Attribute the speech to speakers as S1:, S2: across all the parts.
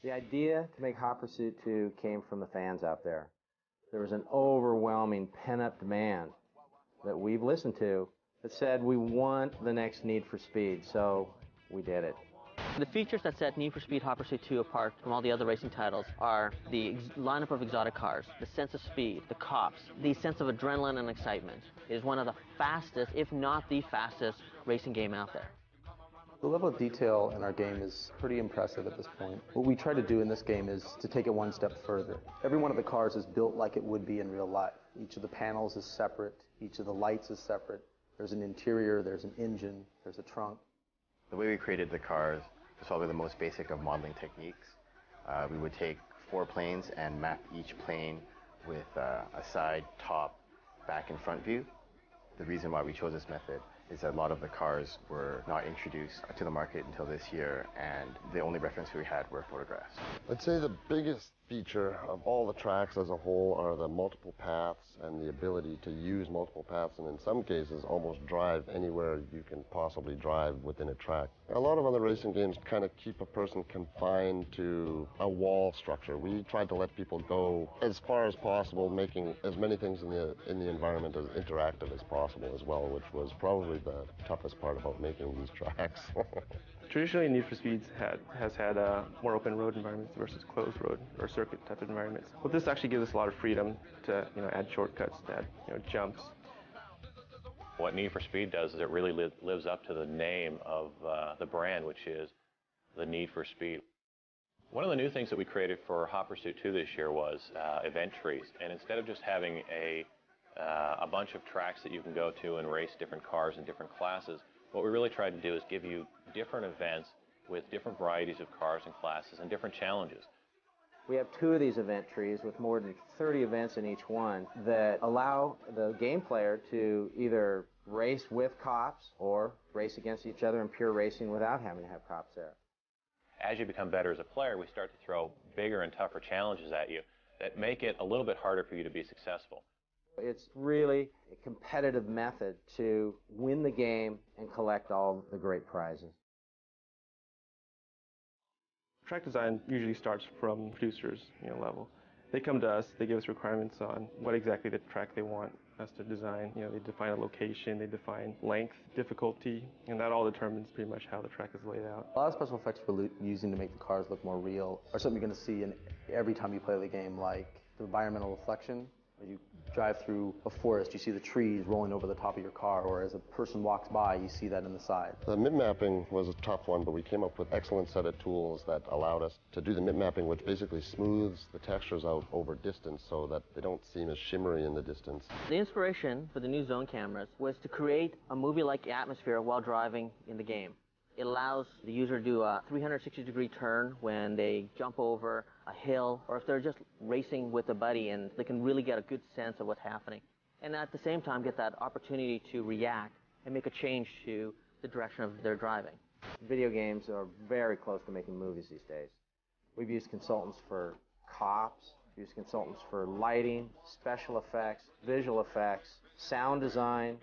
S1: The idea to make Hot Pursuit 2 came from the fans out there. There was an overwhelming pent-up demand that we've listened to that said we want the next Need for Speed, so we did it.
S2: The features that set Need for Speed Hot Pursuit 2 apart from all the other racing titles are the lineup of exotic cars, the sense of speed, the cops, the sense of adrenaline and excitement. It is one of the fastest, if not the fastest, racing game out there.
S3: The level of detail in our game is pretty impressive at this point. What we try to do in this game is to take it one step further. Every one of the cars is built like it would be in real life. Each of the panels is separate, each of the lights is separate. There's an interior, there's an engine, there's a trunk.
S4: The way we created the cars was probably the most basic of modeling techniques. We would take 4 planes and map each plane with a side, top, back, and front view. The reason why we chose this method is that a lot of the cars were not introduced to the market until this year, and the only reference we had were photographs.
S5: I'd say the biggest feature of all the tracks as a whole are the multiple paths and the ability to use multiple paths, and in some cases almost drive anywhere you can possibly drive within a track. A lot of other racing games kind of keep a person confined to a wall structure. We tried to let people go as far as possible, making as many things in the environment as interactive as possible as well, which was probably the toughest part about making these tracks.
S6: Traditionally, Need for Speed has had more open road environments versus closed road or circuit type of environments. But this actually gives us a lot of freedom to add shortcuts, to add jumps.
S7: What Need for Speed does is it really lives up to the name of the brand, which is the Need for Speed. One of the new things that we created for Hot Pursuit 2 this year was event trees. And instead of just having a bunch of tracks that you can go to and race different cars in different classes, what we really tried to do is give you different events with different varieties of cars and classes and different challenges.
S1: We have 2 of these event trees with more than 30 events in each one that allow the game player to either race with cops or race against each other in pure racing without having to have cops there.
S7: As you become better as a player, we start to throw bigger and tougher challenges at you that make it a little bit harder for you to be successful.
S1: It's really a competitive method to win the game and collect all the great prizes.
S6: Track design usually starts from producers level. They come to us, they give us requirements on what exactly the track they want us to design. They define a location, they define length, difficulty, and that all determines pretty much how the track is laid out.
S3: A lot of special effects we're using to make the cars look more real are something you're going to see in every time you play the game, like the environmental reflection. As you drive through a forest, you see the trees rolling over the top of your car, or as a person walks by, you see that in the side.
S5: The mid-mapping was a tough one, but we came up with an excellent set of tools that allowed us to do the mid-mapping, which basically smooths the textures out over distance so that they don't seem as shimmery in the distance.
S2: The inspiration for the new zone cameras was to create a movie-like atmosphere while driving in the game. It allows the user to do a 360-degree turn when they jump over a hill, or if they're just racing with a buddy, and they can really get a good sense of what's happening. And at the same time, get that opportunity to react and make a change to the direction of their driving.
S1: Video games are very close to making movies these days. We've used consultants for cops, we've used consultants for lighting, special effects, visual effects, sound design.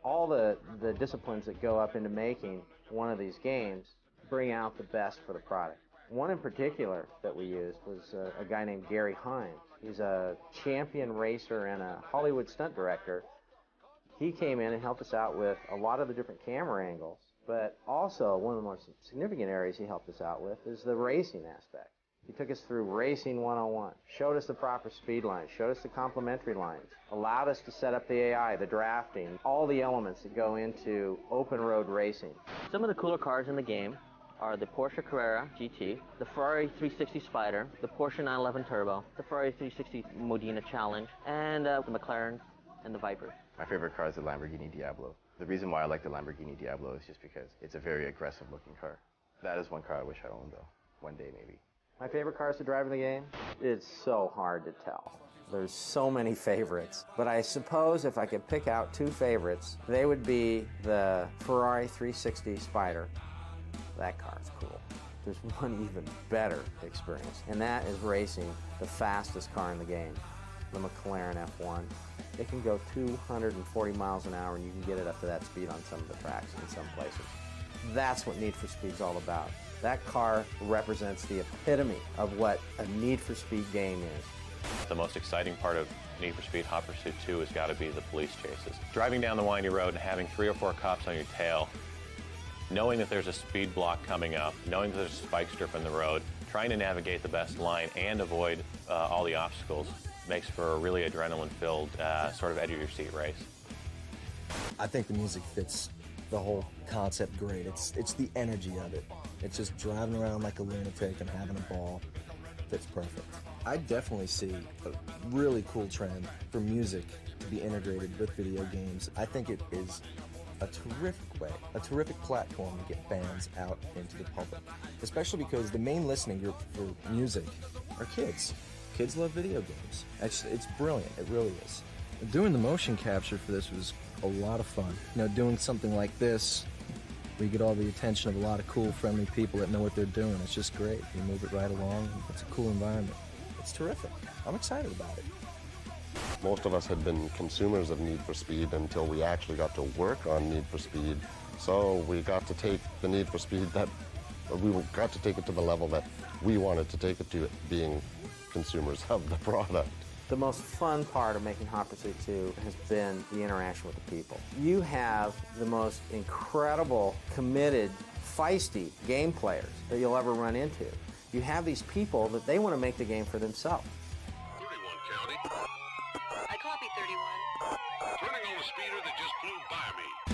S1: All the disciplines that go up into making one of these games bring out the best for the product. One in particular that we used was a guy named Gary Hines. He's a champion racer and a Hollywood stunt director. He came in and helped us out with a lot of the different camera angles, but also one of the most significant areas he helped us out with is the racing aspect. He took us through Racing 101, showed us the proper speed lines, showed us the complementary lines, allowed us to set up the AI, the drafting, all the elements that go into open road racing.
S2: Some of the cooler cars in the game are the Porsche Carrera GT, the Ferrari 360 Spider, the Porsche 911 Turbo, the Ferrari 360 Modena Challenge, and the McLaren and the Viper.
S4: My favorite car is the Lamborghini Diablo. The reason why I like the Lamborghini Diablo is just because it's a very aggressive looking car. That is one car I wish I owned though, one day maybe.
S1: My favorite cars to drive in the game? It's so hard to tell. There's so many favorites. But I suppose if I could pick out 2 favorites, they would be the Ferrari 360 Spider. That car is cool. There's one even better experience, and that is racing the fastest car in the game, the McLaren F1. It can go 240 miles an hour, and you can get it up to that speed on some of the tracks in some places. That's what Need for Speed's all about. That car represents the epitome of what a Need for Speed game is.
S7: The most exciting part of Need for Speed Hot Pursuit 2 has got to be the police chases. Driving down the windy road and having 3 or 4 cops on your tail, knowing that there's a speed block coming up, knowing that there's a spike strip in the road, trying to navigate the best line and avoid all the obstacles makes for a really adrenaline-filled sort of edge-of-your-seat race.
S8: I think the music fits the whole concept great. It's the energy of it. It's just driving around like a lunatic and having a ball. Fits perfect. I definitely see a really cool trend for music to be integrated with video games. I think it is a terrific way, a terrific platform to get fans out into the public, especially because the main listening group for music are kids. Kids love video games. It's brilliant. It really is. Doing the motion capture for this was a lot of fun. You know, doing something like this, where you get all the attention of a lot of cool, friendly people that know what they're doing. It's just great. You move it right along. It's a cool environment. It's terrific. I'm excited about it.
S5: Most of us had been consumers of Need for Speed until we actually got to work on Need for Speed. So we got to take the Need for Speed we got to take it to the level that we wanted to take it to, being consumers of the product.
S1: The most fun part of making Hot Pursuit 2 has been the interaction with the people. You have the most incredible, committed, feisty game players that you'll ever run into. You have these people that they want to make the game for themselves.
S9: 31 County.
S10: I copy 31.
S9: Turning on the speeder that just flew by me.